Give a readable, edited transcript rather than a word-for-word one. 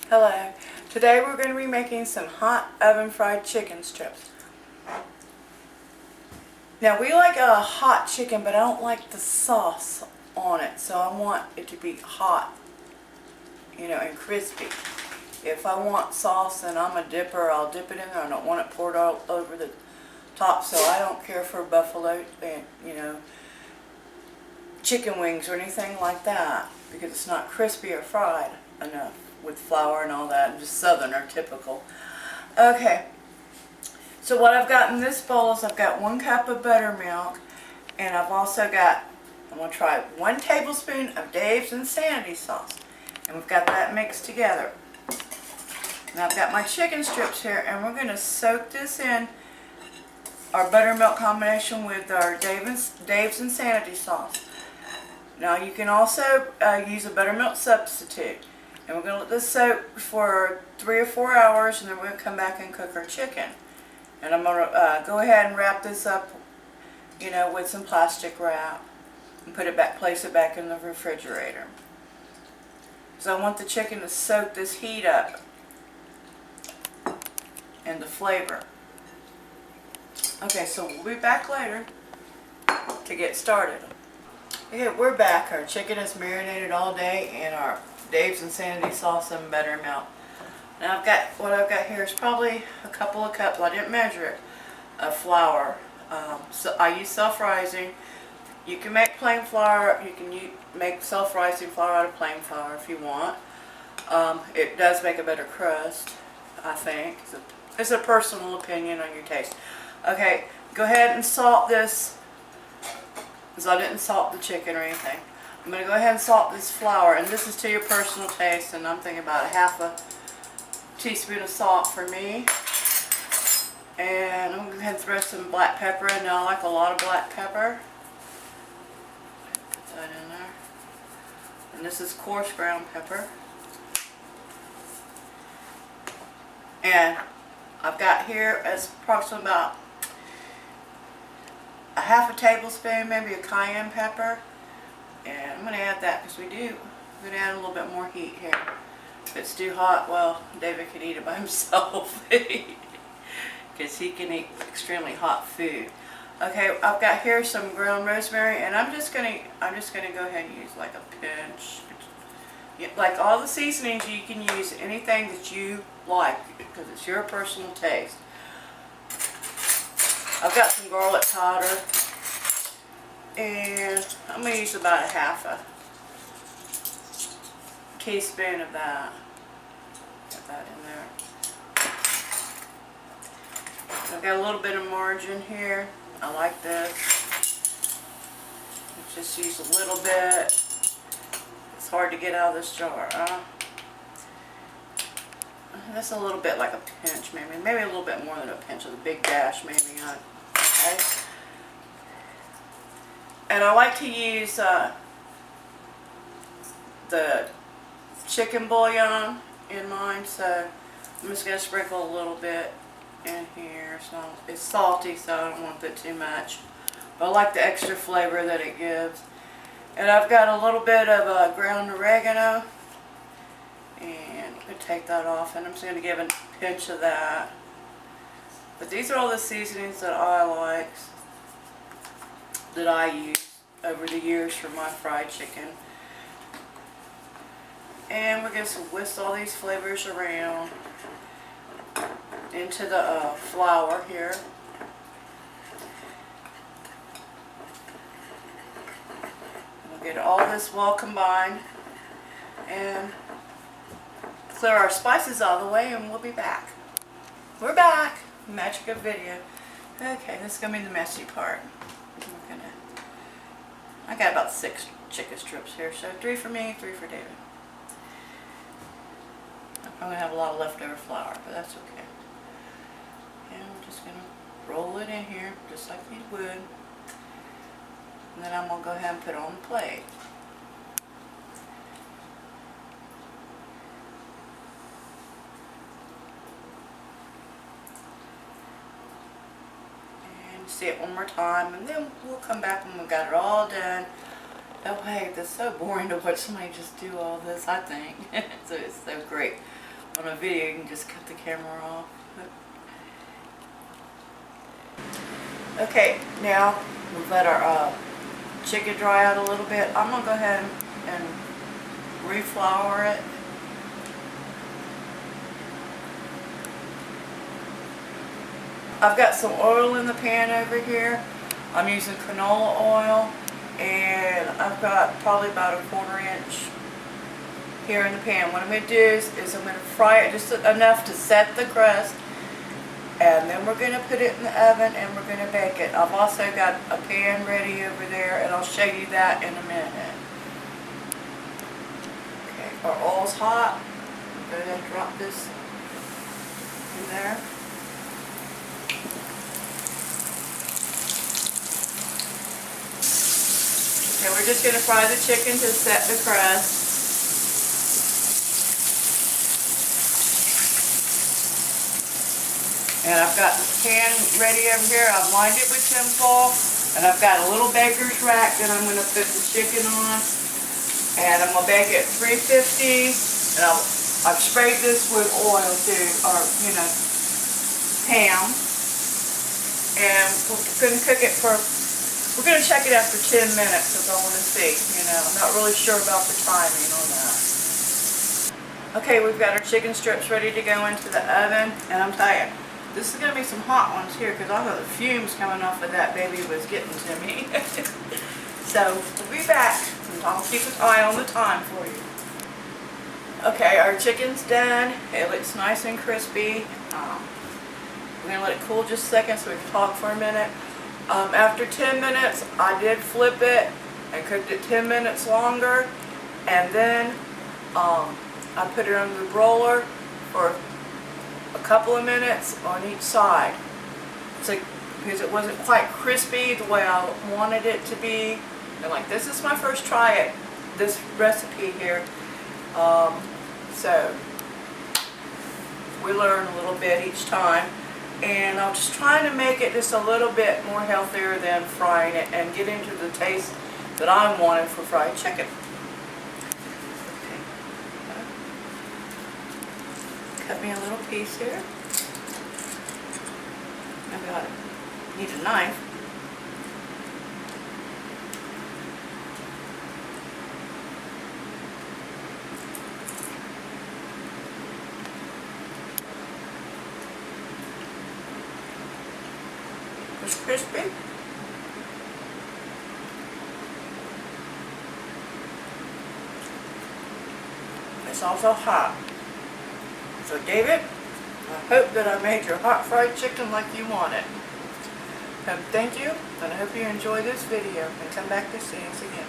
Hello. Today we're going to be making some hot oven fried chicken strips. Now we like a hot chicken, but I don't like the sauce on it, so I want it to be hot, and crispy. If I want sauce and I'm a dipper, I'll dip it in there. I don't want it poured all over the top, so I don't care for buffalo and, chicken wings or anything like that, because it's not crispy or fried enough with flour and all that, and just Southerner typical. Okay, so what I've got in this bowl is I've got 1 cup of buttermilk, and I've also got, I'm going to try 1 tablespoon of Dave's Insanity sauce, and we've got that mixed together. And I've got my chicken strips here, and we're going to soak this in our buttermilk combination with our Dave's Insanity sauce. Now you can also use a buttermilk substitute. And we're going to let this soak for 3 or 4 hours, and then we're going to come back and cook our chicken. And I'm going to go ahead and wrap this up, with some plastic wrap, and place it back in the refrigerator. So I want the chicken to soak this heat up and the flavor. Okay, so we'll be back later to get started. Okay, we're back. Our chicken is marinated all day in our Dave's Insanity sauce and buttermilk. Now what I've got here is probably a couple of cups, I didn't measure it, of flour. So I use self-rising. You can make plain flour, you can make self-rising flour out of plain flour if you want. It does make a better crust, I think. It's a personal opinion on your taste. Okay, go ahead and salt this, because I didn't salt the chicken or anything. I'm going to go ahead and salt this flour, and this is to your personal taste, and I'm thinking about ½ a teaspoon of salt for me. And I'm going to go ahead and throw some black pepper in. Now I like a lot of black pepper. Put that in there. And this is coarse ground pepper. And I've got here as approximately about ½ a tablespoon, maybe a cayenne pepper. And I'm going to add that because we're going to add a little bit more heat here. If it's too hot, well, David could eat it by himself because he can eat extremely hot food. Okay, I've got here some ground rosemary, and I'm just going to go ahead and use like a pinch. Like all the seasonings, you can use anything that you like because it's your personal taste. I've got some garlic powder, and I'm going to use about ½ a teaspoon of that. Put that in there. I've got a little bit of margarine here. I like this. Just use a little bit. It's hard to get out of this jar. That's a little bit like a pinch, maybe a little bit more than a pinch of the big dash, maybe. Okay. And I like to use the chicken bouillon in mine, so I'm just going to sprinkle a little bit in here. So it's salty, so I don't want to put too much, but I like the extra flavor that it gives. And I've got a little bit of ground oregano, and I'm going to take that off, and I'm just going to give a pinch of that. But these are all the seasonings that I like, that I use over the years for my fried chicken. And we're going to whisk all these flavors around into the flour here. We'll get all this well combined and clear our spices out of the way, and we'll be back. We're back. Magic of video. Okay, this is going to be the messy part. I got about 6 chicken strips here, so 3 for me, 3 for David. I'm going to have a lot of leftover flour, but that's okay. And I'm just going to roll it in here, just like you would. And then I'm going to go ahead and put it on the plate. And see it one more time, and then we'll come back when we've got it all done. That way, it's so boring to watch somebody just do all this, I think. So it's so great On a video, you can just cut the camera off. Okay, now we've let our chicken dry out a little bit. I'm going to go ahead and reflour it. I've got some oil in the pan over here. I'm using canola oil, and I've got probably about a 1/4 inch here in the pan. What I'm going to do is I'm going to fry it just enough to set the crust, and then we're going to put it in the oven and we're going to bake it. I've also got a pan ready over there, and I'll show you that in a minute. Okay, our oil's hot. Go ahead and drop this in there. Okay, we're just going to fry the chicken to set the crust. And I've got the pan ready over here. I've lined it with tin foil, and I've got a little baker's rack that I'm going to put the chicken on. And I'm going to bake it at 350, and I've sprayed this with oil too, or ham. And we're going to cook it for, we're going to check it after 10 minutes because I want to see, I'm not really sure about the timing on that. Okay, we've got our chicken strips ready to go into the oven, and I'm telling you, this is going to be some hot ones here because I thought the fumes coming off of that baby was getting to me. So, we'll be back, and I'll keep an eye on the time for you. Okay, our chicken's done. It looks nice and crispy. We're going to let it cool just a second so we can talk for a minute. After 10 minutes, I did flip it and cooked it 10 minutes longer, and then I put it under the broiler for a couple of minutes on each side. So, because it wasn't quite crispy the way I wanted it to be. And like, this is my first try at this recipe here. So we learn a little bit each time. And I'm just trying to make it just a little bit more healthier than frying it and get into the taste that I'm wanting for fried chicken. Cut me a little piece here. I need a knife. It's crispy. It's also hot. So David, I hope that I made your hot fried chicken like you want it. Thank you, and I hope you enjoy this video and come back to see us again.